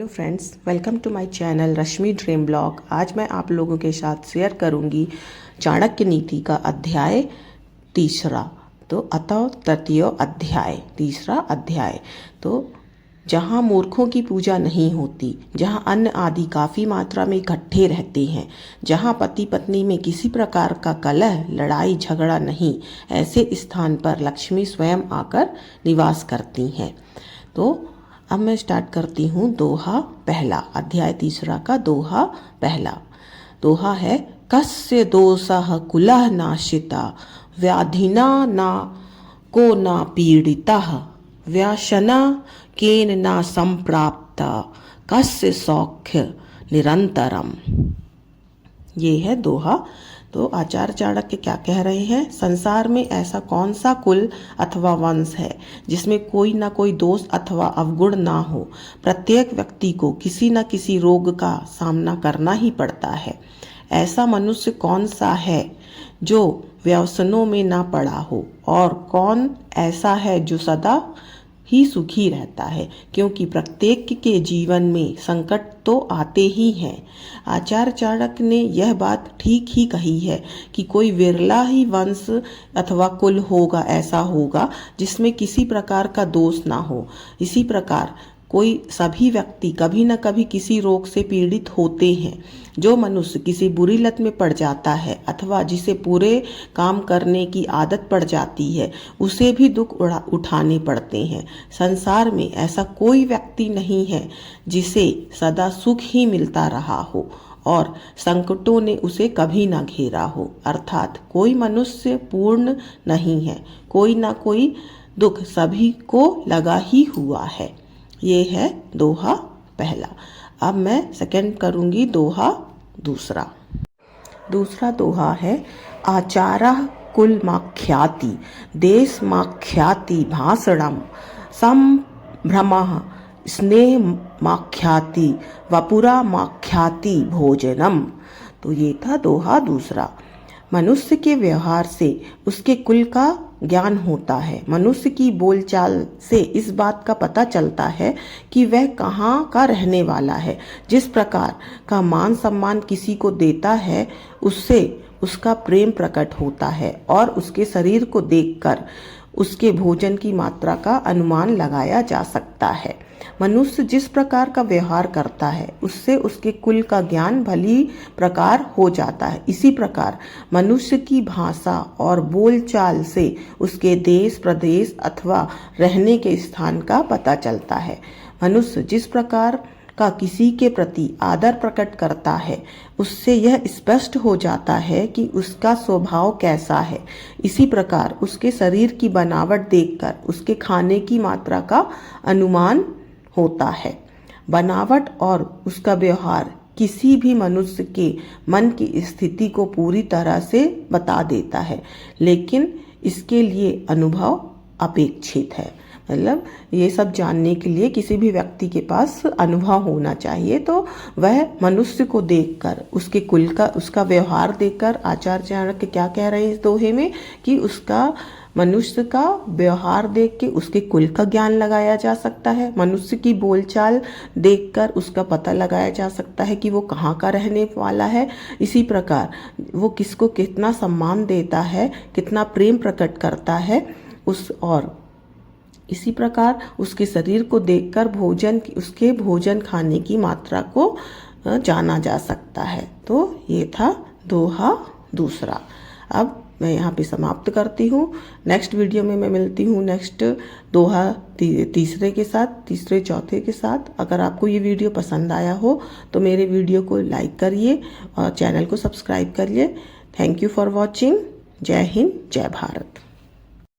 Hello friends, welcome to my channel Rashmi dream blog. आज मैं आप लोगों के साथ शेयर करूंगी चाणक्य नीति का अध्याय तीसरा। तो अतः तृतीय अध्याय, तीसरा अध्याय। तो जहाँ मूर्खों की पूजा नहीं होती, जहाँ अन्न आदि काफ़ी मात्रा में इकट्ठे रहते हैं, जहाँ पति पत्नी में किसी प्रकार का कलह लड़ाई झगड़ा नहीं, ऐसे स्थान पर लक्ष्मी स्वयं आकर निवास करती हैं। तो अब मैं स्टार्ट करती हूँ दोहा पहला, अध्याय तीसरा का दोहा पहला। दोहा है, कस्य दोषः कुलः नाशिता व्याधिना ना को ना पीड़ितः व्याशना केन ना संप्राप्ता कस्य सौख्य निरंतरम। ये है दोहा। तो आचार्य चाणक्य क्या कह रहे हैं? संसार में ऐसा कौन सा कुल अथवा वंश है जिसमें कोई ना कोई दोष अथवा अवगुण ना हो। प्रत्येक व्यक्ति को किसी न किसी रोग का सामना करना ही पड़ता है। ऐसा मनुष्य कौन सा है जो व्यसनों में ना पड़ा हो, और कौन ऐसा है जो सदा ही सुखी रहता है, क्योंकि प्रत्येक के जीवन में संकट तो आते ही हैं। आचार्य चाणक्य ने यह बात ठीक ही कही है कि कोई विरला ही वंश अथवा कुल होगा, ऐसा होगा जिसमें किसी प्रकार का दोष ना हो। इसी प्रकार कोई सभी व्यक्ति कभी न कभी किसी रोग से पीड़ित होते हैं। जो मनुष्य किसी बुरी लत में पड़ जाता है अथवा जिसे पूरे काम करने की आदत पड़ जाती है, उसे भी दुख उठाने पड़ते हैं। संसार में ऐसा कोई व्यक्ति नहीं है जिसे सदा सुख ही मिलता रहा हो और संकटों ने उसे कभी ना घेरा हो। अर्थात कोई मनुष्य पूर्ण नहीं है, कोई ना कोई दुख सभी को लगा ही हुआ है। ये है दोहा पहला। अब मैं सेकंड करूंगी दोहा दूसरा। दूसरा दोहा है, आचारः कुलमाख्याति देशमाख्याति भाषणम संभ्रमः स्नेहमाख्याति वपुरामाख्याति भोजनम। तो ये था दोहा दूसरा। मनुष्य के व्यवहार से उसके कुल का ज्ञान होता है। मनुष्य की बोलचाल से इस बात का पता चलता है कि वह कहाँ का रहने वाला है। जिस प्रकार का मान सम्मान किसी को देता है, उससे उसका प्रेम प्रकट होता है और उसके शरीर को देखकर उसके भोजन की मात्रा का अनुमान लगाया जा सकता है। मनुष्य जिस प्रकार का व्यवहार करता है, उससे उसके कुल का ज्ञान भली प्रकार हो जाता है। इसी प्रकार मनुष्य की भाषा और बोलचाल से उसके देश प्रदेश अथवा रहने के स्थान का पता चलता है। मनुष्य जिस प्रकार का किसी के प्रति आदर प्रकट करता है, उससे यह स्पष्ट हो जाता है कि उसका स्वभाव कैसा है। इसी प्रकार उसके शरीर की बनावट देखकर उसके खाने की मात्रा का अनुमान होता है। बनावट और उसका व्यवहार किसी भी मनुष्य के मन की स्थिति को पूरी तरह से बता देता है, लेकिन इसके लिए अनुभव अपेक्षित है। मतलब ये सब जानने के लिए किसी भी व्यक्ति के पास अनुभव होना चाहिए। तो वह मनुष्य को देखकर, उसके कुल का, उसका व्यवहार देखकर आचार्य चाणक्य क्या कह रहे हैं इस दोहे में, कि उसका मनुष्य का व्यवहार देख के उसके कुल का ज्ञान लगाया जा सकता है। मनुष्य की बोलचाल देखकर उसका पता लगाया जा सकता है कि वो कहाँ का रहने वाला है। इसी प्रकार वो किसको कितना सम्मान देता है, कितना प्रेम प्रकट करता है और इसी प्रकार उसके शरीर को देखकर उसके भोजन खाने की मात्रा को जाना जा सकता है। तो ये था दोहा दूसरा। अब मैं यहाँ पे समाप्त करती हूँ। नेक्स्ट वीडियो में मैं मिलती हूँ नेक्स्ट दोहा तीसरे के साथ, तीसरे चौथे के साथ। अगर आपको ये वीडियो पसंद आया हो तो मेरे वीडियो को लाइक करिए और चैनल को सब्सक्राइब करिए। Thank you for watching. जय हिंद, जय भारत।